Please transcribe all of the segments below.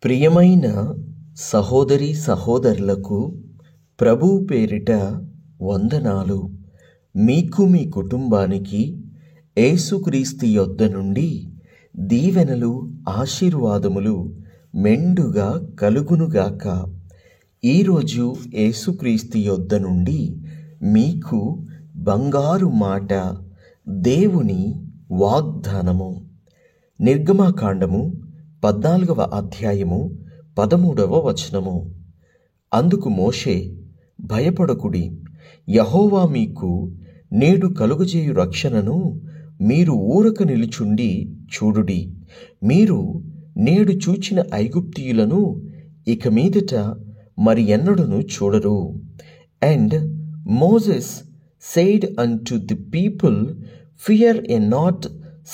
ప్రియమైన సహోదరీ సహోదరులకు ప్రభువు పేరిట వందనాలు. మీకు మీ కుటుంబానికి యేసుక్రీస్తు యొద్ద నుండి దీవెనలు ఆశీర్వాదములు మెండుగా కలుగునుగాక. ఈరోజు యేసుక్రీస్తు యొద్ద నుండి మీకు బంగారు మాట, దేవుని వాగ్దానము. నిర్గమకాండము 14వ అధ్యాయము 13వ వచనము. అందుకు మోషే, భయపడకుడి, యెహోవా మీకు నేడు కలుగజేయు రక్షణను మీరు ఊరక నిలుచుండి చూడుడి. మీరు నేడు చూచిన ఐగుప్తీయులను ఇక మీదట మరి ఎన్నడూను చూడరు. And Moses said unto the people, Fear ye not,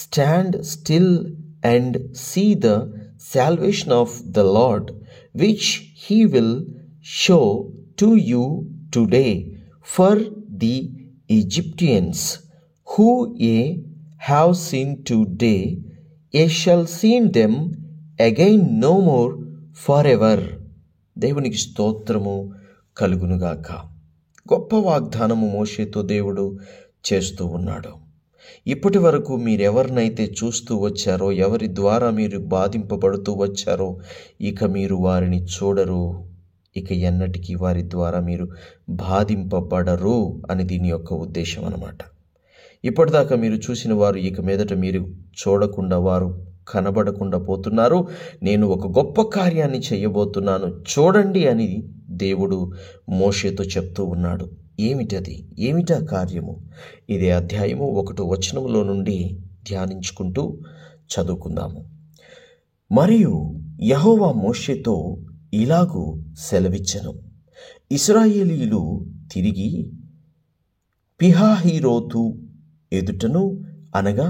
stand still and see the salvation of the Lord, which he will show to you today. For the Egyptians who ye have seen today, ye shall see them again no more forever. దేవునికి స్తోత్రము కలుగునుగాక. గొప్ప వాగ్దానము మోషేతో దేవుడు చేస్తూ ఉన్నాడు. ఇప్పటి వరకు మీరెవరినైతే చూస్తూ వచ్చారో, ఎవరి ద్వారా మీరు బాధింపబడుతూ వచ్చారో, ఇక మీరు వారిని చూడరు, ఇక ఎన్నటికీ వారి ద్వారా మీరు బాధింపబడరు అని దీని యొక్క ఉద్దేశం అన్నమాట. ఇప్పటిదాకా మీరు చూసిన వారు ఇక మీదట మీరు చూడకుండా, వారు కనబడకుండా పోతున్నారు. నేను ఒక గొప్ప కార్యాన్ని చేయబోతున్నాను, చూడండి అని దేవుడు మోషేతో చెప్తూ ఉన్నాడు. ఏమిటది? ఏమిటా కార్యము? ఇదే అధ్యాయము 1వ వచనములో నుండి ధ్యానించుకుంటూ చదువుకుందాము. మరియు యెహోవా మోషేతో ఇలాగు సెలవిచ్చెను, ఇశ్రాయేలీయులు తిరిగి పిహహీరోతు ఎదుటను, అనగా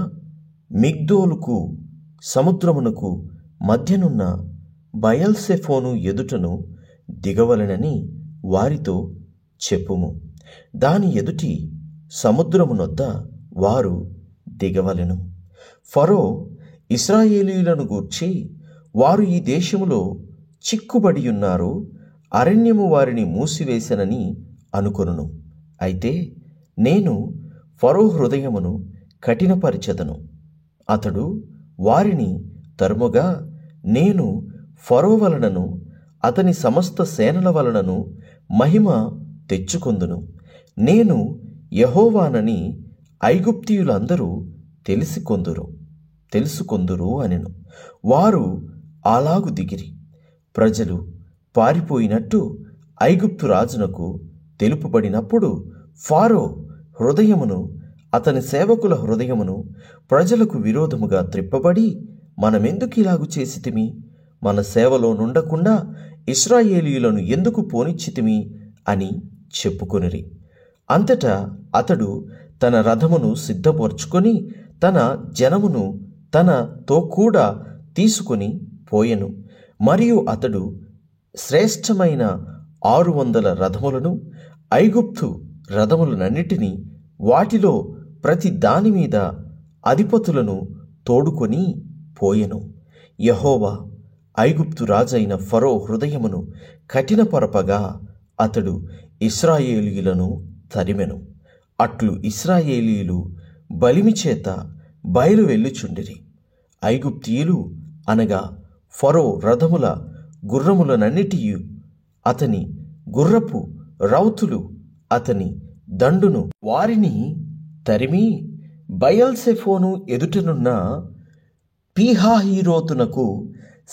మిగ్దోలుకు సముద్రమునకు మధ్యనున్న బయల్సెఫోను ఎదుటను దిగవలెనని వారితో చెప్పుము. దాని ఎదుటి సముద్రమునొద్ద వారు దిగవలెను. ఫరో ఇశ్రాయేలీయులను గూర్చి, వారు ఈ దేశములో చిక్కుబడి ఉన్నారు, అరణ్యము వారిని మూసివేసెనని అనుకొనును. అయితే నేను ఫరో హృదయమును కఠినపరిచెదను, అతడు వారిని తరుముగా నేను ఫరో వలనను అతని సమస్త సేనల వలనను మహిమ తెచ్చుకొందును. నేను యెహోవానని ఐగుప్తీయులందరూ తెలుసుకొందురు అనెను. వారు అలాగు దిగిరి. ప్రజలు పారిపోయినట్టు ఐగుప్తు రాజునకు తెలుపబడినప్పుడు ఫారో హృదయమును, అతని సేవకుల హృదయమును ప్రజలకు విరోధముగా త్రిప్పబడి, మనమెందుకు ఇలాగు చేసితిమి? మన సేవలో నుండకుండా ఇశ్రాయేలీయులను ఎందుకు పోనిచ్చితిమి అని చెప్పుకొనిరి. అంతటా అతడు తన రథమును సిద్ధపరచుకొని తన జనమును తనతో కూడా తీసుకొని పోయెను. మరియు అతడు శ్రేష్టమైన 600 రథములను, ఐగుప్తు రథములనన్నిటినీ, వాటిలో ప్రతి దాని మీద అధిపతులను తోడుకొని పోయెను. యెహోవా ఐగుప్తు రాజైన ఫరో హృదయమును కఠినపరపగా అతడు ఇశ్రాయేలీయులను తరిమెను. అట్లు ఇశ్రాయేలీయులు బలిమిచేత బయలు వెళ్ళుచుండిరి. ఐగుప్తీయులు, అనగా ఫరో రథముల గుర్రములనన్నిటియు, అతని గుర్రపు రౌతులు, అతని దండును, వారిని తరిమి బయల్సెఫోను ఎదుటనున్న పీహహీరోతునకు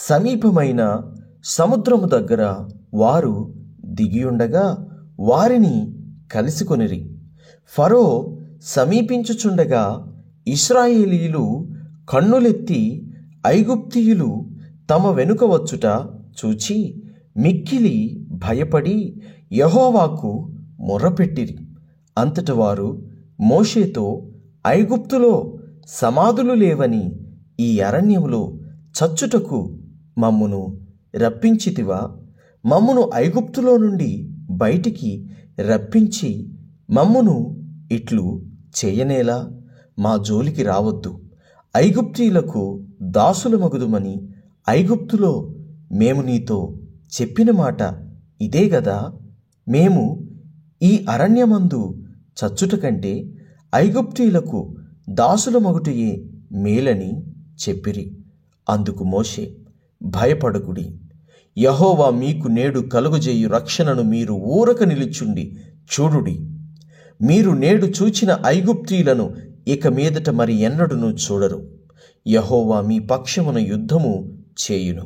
సమీపమైన సముద్రము దగ్గర వారు దిగియుండగా వారిని కలిసికొనిరి. ఫరో సమీపించుచుండగా ఇశ్రాయేలీయులు కన్నులెత్తి ఐగుప్తీయులు తమ వెనుక వచ్చుట చూచి మిక్కిలి భయపడి యెహోవాకు మొర్రపెట్టిరి. అంతట వారు మోషేతో, ఐగుప్తులో సమాధులు లేవని ఈ అరణ్యములో చచ్చుటకు మమ్మును రప్పించితివా? మమ్మును ఐగుప్తులో నుండి బయటికి రప్పించి మమ్మును ఇట్లు చేయనేలా? మా జోలికి రావద్దు, ఐగుప్తీయులకు దాసులమగుదుమని ఐగుప్తులో మేము నీతో చెప్పిన మాట ఇదే గదా? మేము ఈ అరణ్యమందు చచ్చుట కంటే ఐగుప్తీయులకు దాసులమగుటయే మేలని చెప్పిరి. అందుకు మోషే, భయపడకుడి, యెహోవా మీకు నేడు కలుగజేయు రక్షణను మీరు ఊరక నిలుచుండి చూడుడి. మీరు నేడు చూచిన ఐగుప్తీయులను ఇక మీదట మరి ఎన్నడూనూ చూడరు. యెహోవా మీ పక్షమున యుద్ధము చేయును.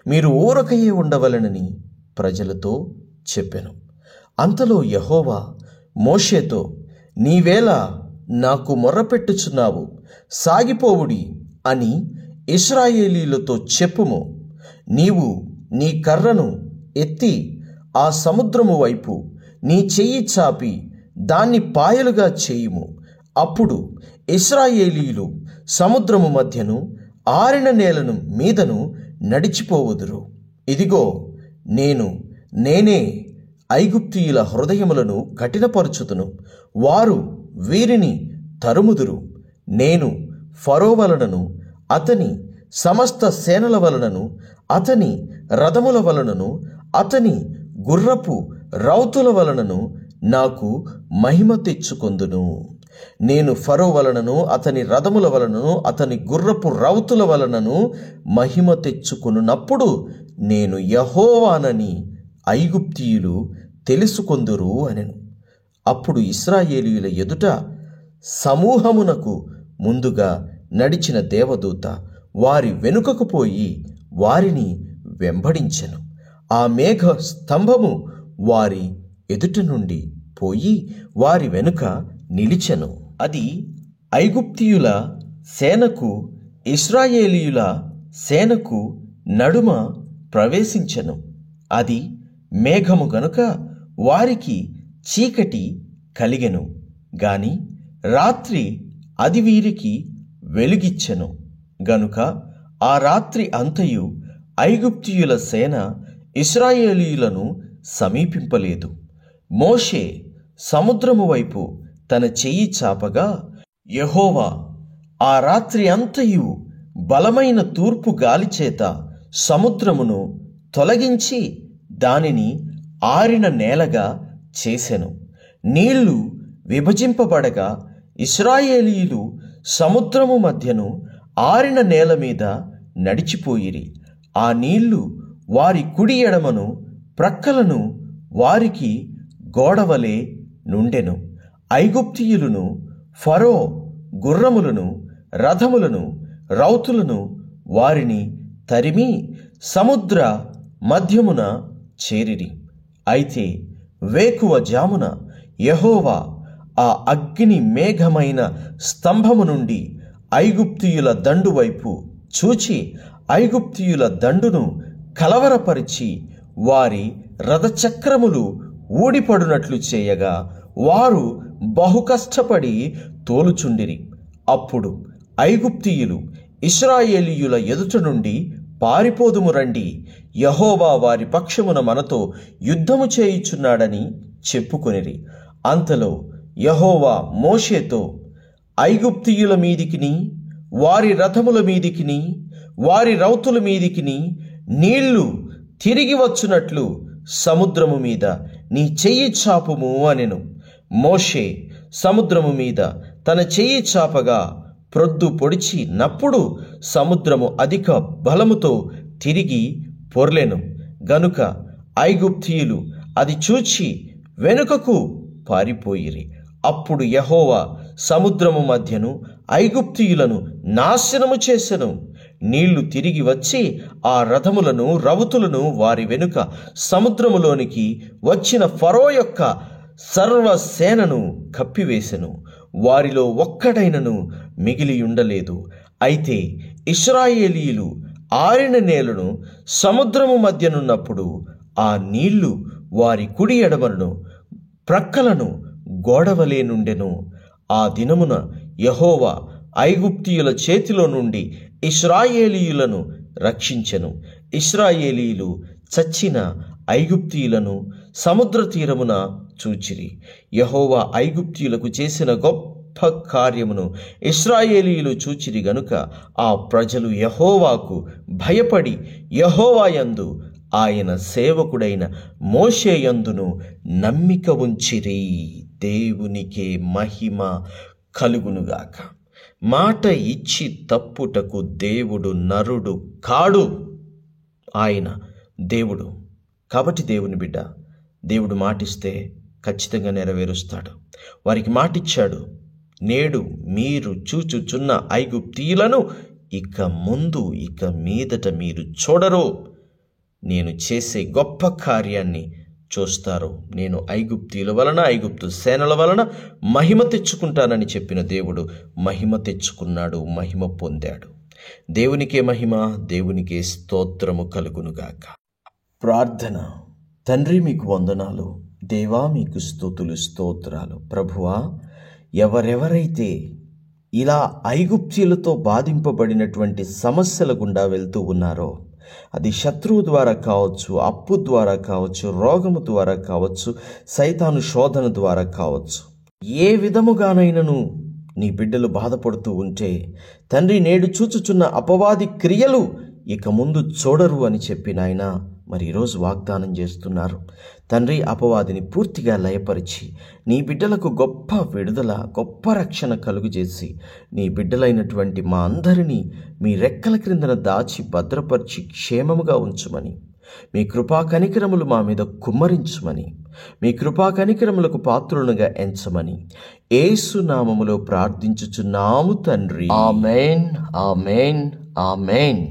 మీరు ఊరకయే ఉండవలెనని ప్రజలతో చెప్పెను. అంతలో యెహోవా మోషేతో, నీవేళ నాకు మొర్రపెట్టుచున్నావు, సాగిపోవుడి అని ఇశ్రాయేలీయులతో చెప్పుము. నీవు నీ కర్రను ఎత్తి ఆ సముద్రము వైపు నీ చెయ్యి చాపి దాన్ని పాయలుగా చేయుము. అప్పుడు ఇశ్రాయేలీయులు సముద్రము మధ్యను ఆరిన నేలను మీదను నడిచిపోవుదురు. ఇదిగో, నేనే ఐగుప్తీయుల హృదయములను కఠినపరచుతును. వారు వీరిని తరుముదురు. నేను ఫరో వలనను అతని సమస్త సేనల వలనను అతని రథముల వలనను అతని గుర్రపు రౌతుల వలనను నాకు మహిమ తెచ్చుకొందును. నేను ఫరో వలనను అతని రథముల వలనను అతని గుర్రపు రౌతుల వలనను మహిమ తెచ్చుకొనున్నప్పుడు నేను యెహోవానని ఐగుప్తీయులు తెలుసుకొందురు అనెను. అప్పుడు ఇశ్రాయేలీయుల ఎదుట సమూహమునకు ముందుగా నడిచిన దేవదూత వారి వెనుకకు పోయి వారిని వెంబడించెను. ఆ మేఘ స్తంభము వారి ఎదుట నుండి పోయి వారి వెనుక నిలిచెను. అది ఐగుప్తీయుల సేనకు ఇశ్రాయేలీయుల సేనకు నడుమ ప్రవేశించెను. అది మేఘము గనుక వారికి చీకటి కలిగెను గాని రాత్రి అది వీరికి వెలుగిచ్చెను గనుక ఆ రాత్రి అంతయు ఐగుప్తీయుల సేన ఇశ్రాయేలీయులను సమీపింపలేదు. మోషే సముద్రము వైపు తన చెయ్యి చాపగా యెహోవా ఆ రాత్రి అంతయు బలమైన తూర్పు గాలిచేత సముద్రమును తొలగించి దానిని ఆరిన నేలగా చేసెను. నీళ్లు విభజింపబడగా ఇశ్రాయేలీయులు సముద్రము మధ్యను ఆరిన నేల మీద నడిచిపోయిరి. ఆ నీళ్లు వారి కుడి ఎడమను ప్రక్కలను వారికి గోడవలే నుండెను. ఐగుప్తీయులను ఫరో గుర్రములను రథములను రౌతులను వారిని తరిమి సముద్ర మధ్యమున చేరిరి. అయితే వేకువ జామున యెహోవా ఆ అగ్ని మేఘమైన స్తంభము నుండి ఐగుప్తీయుల దండు వైపు చూచి ఐగుప్తీయుల దండును కలవరపరిచి వారి రథచక్రములు ఊడిపడునట్లు చేయగా వారు బహు కష్టపడి తోలుచుండిరి. అప్పుడు ఐగుప్తీయులు ఇశ్రాయేలీయుల ఎదుట నుండి పారిపోదుము రండి, యెహోవా వారి పక్షమున మనతో యుద్ధము చేయుచున్నాడని చెప్పుకొనిరి. అంతలో యెహోవా మోషేతో, ఐగుప్తీయుల మీదికిని వారి రథముల మీదికిని వారి రౌతుల మీదికిని నీళ్లు తిరిగి వచ్చునట్లు సముద్రము మీద నీ చెయ్యి చాపుము అనెను. మోషే సముద్రము మీద తన చెయ్యి చాపగా ప్రొద్దు పొడిచినప్పుడు సముద్రము అధిక బలముతో తిరిగి పొర్లెను గనుక ఐగుప్తీయులు అది చూచి వెనుకకు పారిపోయిరి. అప్పుడు యెహోవా సముద్రము మధ్యను ఐగుప్తీయులను నాశనము చేసెను. నీళ్లు తిరిగి వచ్చి ఆ రథములను రౌతులను వారి వెనుక సముద్రములోనికి వచ్చిన ఫరో యొక్క సర్వసేనను కప్పివేసెను. వారిలో ఒక్కడైనను మిగిలి ఉండలేదు. అయితే ఇశ్రాయేలీయులు ఆరిన నేలను సముద్రము మధ్యనున్నప్పుడు ఆ నీళ్లు వారి కుడి ఎడమలను ప్రక్కలను గోడవలే నుండెను. ఆ దినమున యెహోవా ఐగుప్తీయుల చేతిలో నుండి ఇశ్రాయేలీయులను రక్షించెను. ఇశ్రాయేలీయులు చచ్చిన ఐగుప్తీయులను సముద్ర తీరమున చూచిరి. యెహోవా ఐగుప్తీయులకు చేసిన గొప్ప కార్యమును ఇశ్రాయేలీయులు చూచిరి గనుక ఆ ప్రజలు యెహోవాకు భయపడి యెహోవా యందు ఆయన సేవకుడైన మోషే యందును నమ్మిక ఉంచిరి. దేవునికే మహిమ కలుగునుగాక. మాట ఇచ్చి తప్పుటకు దేవుడు నరుడు కాడు. ఆయన దేవుడు. కాబట్టి దేవుని బిడ్డ, దేవుడు మాటిస్తే ఖచ్చితంగా నెరవేరుస్తాడు. వారికి మాటిచ్చాడు, నేడు మీరు చూచుచున్న ఐగుప్తీయులను ఇక ముందు ఇక మీదట మీరు చూడరు, నేను చేసే గొప్ప కార్యాన్ని చూస్తారు. నేను ఐగుప్తీయుల వలన ఐగుప్తు సేనల వలన మహిమ తెచ్చుకుంటానని చెప్పిన దేవుడు మహిమ తెచ్చుకున్నాడు, మహిమ పొందాడు. దేవునికే మహిమ, దేవునికే స్తోత్రము కలుగునుగాక. ప్రార్థన. తండ్రి, మీకు వందనాలు. దేవా, మీకు స్తుతులు స్తోత్రాలు. ప్రభువా, ఎవరెవరైతే ఇలా ఐగుప్తీయులతో బాధింపబడినటువంటి సమస్యల గుండా వెళ్తూ ఉన్నారో, అది శత్రువు ద్వారా కావచ్చు, అప్పు ద్వారా కావచ్చు, రోగము ద్వారా కావచ్చు, సైతాను శోధన ద్వారా కావచ్చు, ఏ విధముగానైనను నీ బిడ్డలు బాధపడుతూ ఉంటే, తండ్రి, నేడు చూచుచున్న అపవాది క్రియలు ఇక ముందు చూడరు అని చెప్పి నాయన మరి ఈరోజు వాగ్దానం చేస్తున్నారు. తండ్రి, అపవాదిని పూర్తిగా లయపరిచి నీ బిడ్డలకు గొప్ప విడుదల, గొప్ప రక్షణ కలుగజేసి నీ బిడ్డలైనటువంటి మా అందరినీ మీ రెక్కల క్రిందన దాచి భద్రపరిచి క్షేమముగా ఉంచుమని, మీ కృపా కనికరములు మా మీద కుమ్మరించుమని, మీ కృపా కనికరములకు పాత్రులుగా ఎంచమని యేసు నామములో ప్రార్థించుచున్నాము తండ్రి. ఆమేన్, ఆమేన్, ఆమేన్.